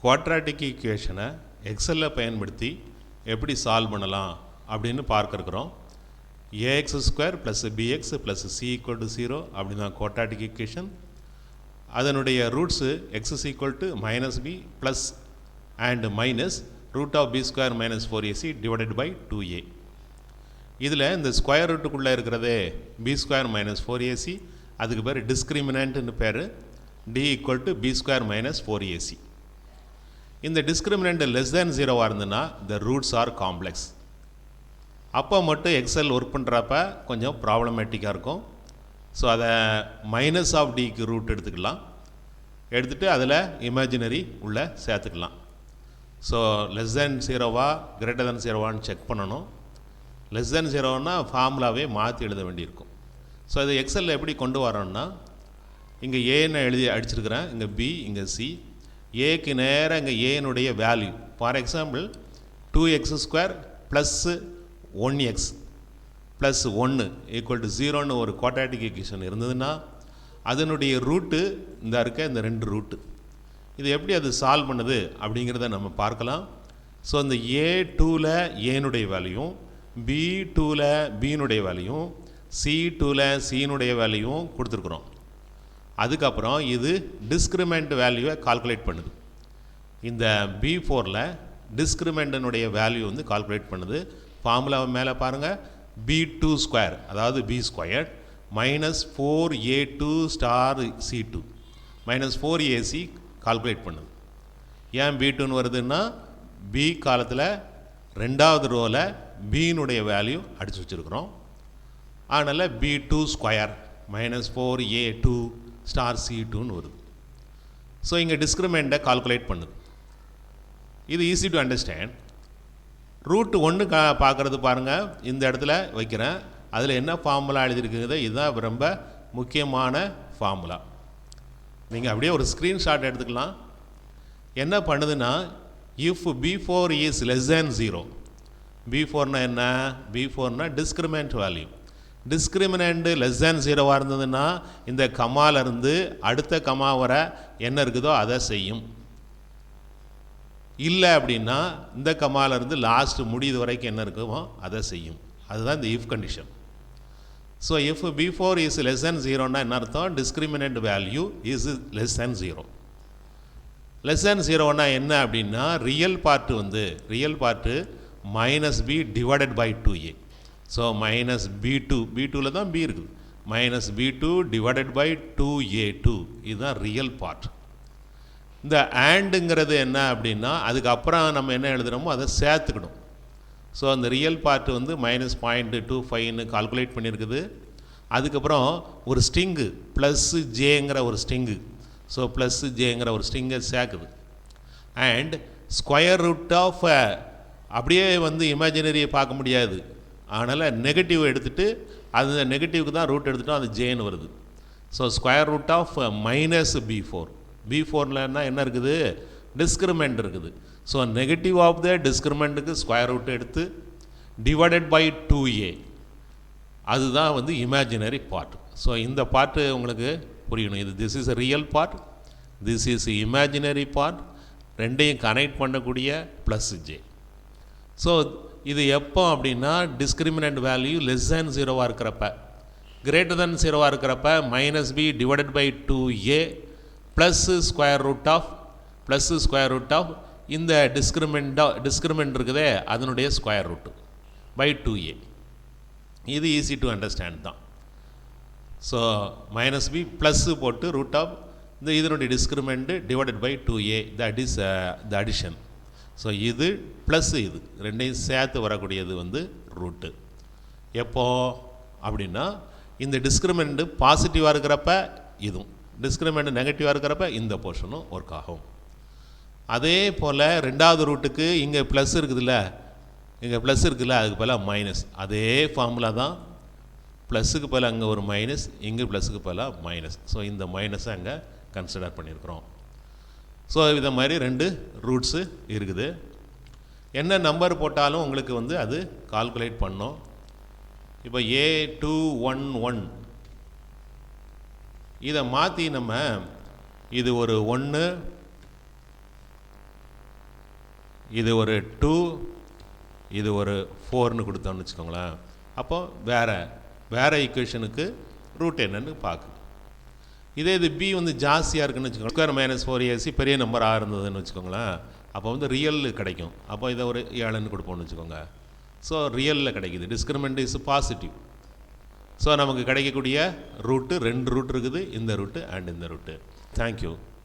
Quadratic ஈக்குவேஷனை எக்ஸலில் பயன்படுத்தி எப்படி சால்வ் பண்ணலாம் அப்படின்னு பார்க்குறோம். A x square plus b x plus c equal to 0 அப்படின்னு தான் குவாட்ராட்டிக் ஈக்குவேஷன். அதனுடைய roots x is equal to minus B plus and minus root of b square minus 4ac divided by 2a. இதில் இந்த ஸ்கொயர் ரூட்டுக்குள்ளே இருக்கிறதே B square minus 4ac, அதுக்கு பேர் டிஸ்கிரிமினன்ட்னு பேர். D equal to b square minus 4ac. இந்த discriminant less than 0வாக இருந்ததுன்னா த ரூட்ஸ் ஆர் காம்ப்ளெக்ஸ். அப்போ மட்டும் எக்ஸல் ஒர்க் பண்ணுறப்ப கொஞ்சம் ப்ராப்ளமேட்டிக்காக இருக்கும். ஸோ அதை மைனஸ் ஆஃப் டிக்கு ரூட் எடுத்துக்கலாம், எடுத்துகிட்டு அதில் இமேஜினரி உள்ளே சேர்த்துக்கலாம். ஸோ லெஸ் தேன் 0வா கிரேட்டர் தேன் 0வான்னு செக் பண்ணணும். லெஸ் தேன் 0னா ஃபார்முலாவே மாற்றி எழுத வேண்டியிருக்கும். ஸோ அது எக்ஸலில் எப்படி கொண்டு வரோன்னா, இங்கே ஏன்னு எழுதி அடிச்சிருக்கிறேன், இங்கே பி, இங்கே சி. ஏக்கு நேராக இங்கே ஏனுடைய value, for example 2x square plus 1x plus 1 equal to 0ன்னு ஒரு குவாட்ராட்டிக் ஈக்குவேஷன் இருந்ததுன்னா அதனுடைய ரூட்டு இந்த இருக்க இந்த 2 ரூட்டு. இது எப்படி அது சால்வ் பண்ணுது அப்படிங்கிறத நம்ம பார்க்கலாம். ஸோ இந்த A2ல் ஏனுடைய வேல்யூயும், B2ல் பியினுடைய வேல்யூயும், C2ல் சியினுடைய வேல்யூவும் கொடுத்துருக்குறோம். அதுக்கப்புறம் இது டிஸ்கிரிமெண்ட் வேல்யூவை கால்குலேட் பண்ணுது. இந்த B4ல் டிஸ்கிரிமெண்ட்டினுடைய வேல்யூ வந்து கால்குலேட் பண்ணுது. ஃபார்முலா மேலே பாருங்கள், B2 ஸ்கொயர் அதாவது B square minus 4A2 star C2 minus 4AC calculate பண்ணுது. ஏன் B2ன்னு வருதுன்னா, B காலத்தில் 2வது ரோவில் பியினுடைய வேல்யூ அடித்து வச்சுருக்குறோம். அதனால் B2 square minus 4A2 star C2ன்னு வருது. ஸோ இங்கே டிஸ்கிரிமெண்ட்டை கால்குலேட் பண்ணுது. இது ஈஸி டு அண்டர்ஸ்டாண்ட். ரூட் 1 பார்க்குறது பாருங்கள், இந்த இடத்துல வைக்கிறேன். அதில் என்ன ஃபார்முலா எழுதியிருக்குது, இதுதான் ரொம்ப முக்கியமான ஃபார்முலா. நீங்கள் அப்படியே ஒரு ஸ்க்ரீன்ஷாட் எடுத்துக்கலாம். என்ன பண்ணுதுன்னா, if B4 is less than 0. B4னா என்ன? B4னா discriminant value. Discriminant less than 0வாக இருந்ததுன்னா இந்த கமாலிருந்து அடுத்த கமா வர என்ன இருக்குதோ அதை செய்யும். இல்லை அப்படின்னா இந்த கமாலிருந்து லாஸ்ட் முடியுது வரைக்கும் என்ன இருக்குமோ அதை செய்யும். அதுதான் இந்த if condition. So if B4 is less than 0னா என்ன அர்த்தம்? Discriminant value is less than 0. Less than 0னா என்ன அப்படின்னா, real part minus B divided by 2a. So minus B2ல் தான் B இருக்குது, minus B2 divided by 2a2. இதுதான் ரியல் பார்ட். இந்த ஆண்டுங்கிறது என்ன அப்படின்னா, அதுக்கப்புறம் நம்ம என்ன எழுதுகிறோமோ அதை சேர்த்துக்கணும். ஸோ அந்த ரியல் பார்ட்டு வந்து மைனஸ் 0.25ன்னு கால்குலேட் பண்ணியிருக்குது. அதுக்கப்புறம் ஒரு ஸ்ட்ரிங்கு ப்ளஸ் ஜேங்கிற ஒரு ஸ்ட்ரிங்கு, ஸோ ப்ளஸ் ஜேங்கிற ஒரு ஸ்ட்ரிங்கை சேர்க்குது. அண்ட் ஸ்கொயர் ரூட் ஆஃப் அப்படியே வந்து இமேஜினரியை பார்க்க முடியாது, அதனால் நெகட்டிவ் எடுத்துகிட்டு அந்த நெகட்டிவ்க்கு தான் ரூட் எடுத்துகிட்டோம், அது ஜேன்னு வருது. So square root of minus B4ல் என்ன இருக்குது? டிஸ்கிரிமெண்ட் இருக்குது. ஸோ நெகட்டிவ் ஆஃப் த டிஸ்கிரிமெண்ட்டுக்கு ஸ்கொயர் ரூட் எடுத்து டிவைடட் பை 2a, அதுதான் வந்து இமேஜினரி பார்ட். ஸோ இந்த பார்ட்டு உங்களுக்கு புரியணும். இது this is a real part, this is imaginary part. ரெண்டையும் கனெக்ட் பண்ணக்கூடிய ப்ளஸ் ஜே. ஸோ இது எப்போ அப்படின்னா, டிஸ்கிரிமினண்ட் வேல்யூ லெஸ் தேன் 0வாக இருக்கிறப்ப. கிரேட்டர் தேன் 0வாக இருக்கிறப்ப minus B divided by 2a plus square root of இந்த டிஸ்கிரிமெண்ட் இருக்குதே அதனுடைய ஸ்கொயர் ரூட்டு பை 2a. இது ஈஸி டு அண்டர்ஸ்டாண்ட் தான். ஸோ மைனஸ் பி ப்ளஸ் போட்டு ரூட் ஆஃப் இதனுடைய discriminant divided by 2a, that is the addition. So இது plus இது ரெண்டையும் சேர்த்து வரக்கூடியது வந்து ரூட்டு. எப்போ அப்படின்னா, இந்த டிஸ்கிரிமெண்ட்டு பாசிட்டிவாக இருக்கிறப்ப இதுவும், டிஸ்கிரிமெண்ட் நெகட்டிவாக இருக்கிறப்ப இந்த போர்ஷனும் ஒர்க் ஆகும். அதே போல் 2வது ரூட்டுக்கு இங்கே ப்ளஸ் இருக்குதுல்ல, அதுக்கு பதிலாக மைனஸ். அதே ஃபார்முலா தான், ப்ளஸுக்கு பதிலாக அங்கே ஒரு மைனஸ், இங்கே ப்ளஸுக்கு பதிலாக மைனஸ். ஸோ இந்த மைனஸை அங்கே கன்சிடர் பண்ணியிருக்கிறோம். ஸோ இதை மாதிரி 2 ரூட்ஸு இருக்குது. என்ன நம்பர் போட்டாலும் உங்களுக்கு வந்து அது கால்குலேட் பண்ணோம். இப்போ A211 இதை மாற்றி நம்ம இது ஒரு 1 இது ஒரு 2, இது ஒரு 4ன்னு கொடுத்தோம்னு வச்சுக்கோங்களேன். அப்போது வேறு ஈக்குவேஷனுக்கு ரூட் என்னன்னு பார்க்கு. இதே இது பி வந்து ஜாஸ்தியாக இருக்குன்னு வச்சுக்கோங்க, ஸ்கொயர் மைனஸ் 4ac பெரிய நம்பராக இருந்ததுன்னு வச்சுக்கோங்களேன், அப்போ வந்து ரியல் கிடைக்கும். அப்போ இதை ஒரு 7ன்னு கொடுப்போம்னு வச்சுக்கோங்க. ஸோ ரியலில் கிடைக்குது. Discriminant is positive. ஸோ நமக்கு கிடைக்கக்கூடிய ரூட்டு 2 ரூட் இருக்குது, இந்த ரூட்டு அண்ட் இந்த ரூட்டு. தேங்க்யூ.